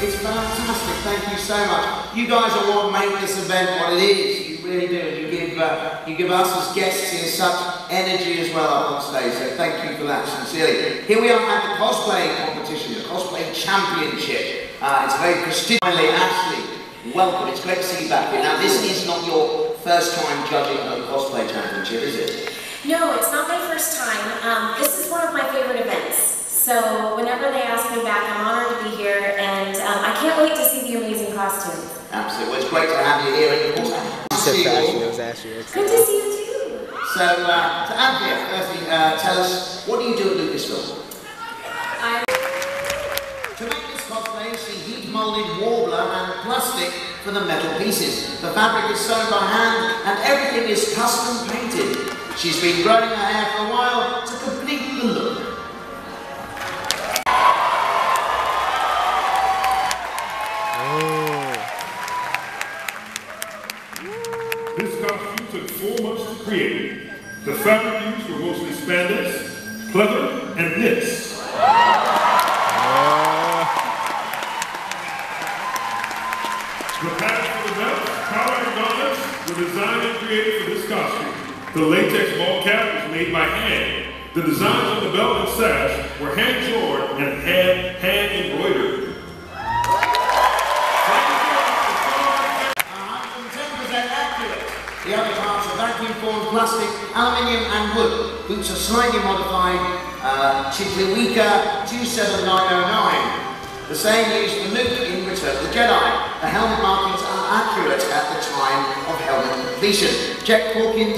It's fantastic, thank you so much. You guys are what make this event what it is. You really do. You give us as guests here such energy as well up on stage, so thank you for that sincerely. Here we are at the cosplay competition, the cosplay championship. It's very prestigious. Finally, Ashley, welcome. It's great to see you back here. Now, this is not your first time judging at the cosplay championship, is it? No, it's not my first time. This is one of my favorite events. So whenever they ask me back, I'm honored to be here, and I can't wait to see the amazing costumes. Absolutely. Well, it's great to have you here. And of course, good to see you too. So, to Anthea, firstly, tell us, what do you do at Lucasfilm? To make this cosplay, she heat-molded warbler and plastic for the metal pieces. The fabric is sewn by hand, and everything is custom painted. She's been growing her hair for a while to complete the look. This costume took 4 months to create. The fabric used were mostly spandex, pleather, and knits. The patterns for the belts, collar, and gauntlets were designed and created for this costume. The latex ball cap was made by hand. The designs on the belt and sash were hand-drawn and hand embroidered. 110% accurate. The other parts are vacuum-formed plastic, aluminium and wood. Boots are slightly modified, Chitliwika 27909. The same used for Luke in Return of the Jedi. The helmet markings are accurate at the time of helmet completion. Jack Hawkins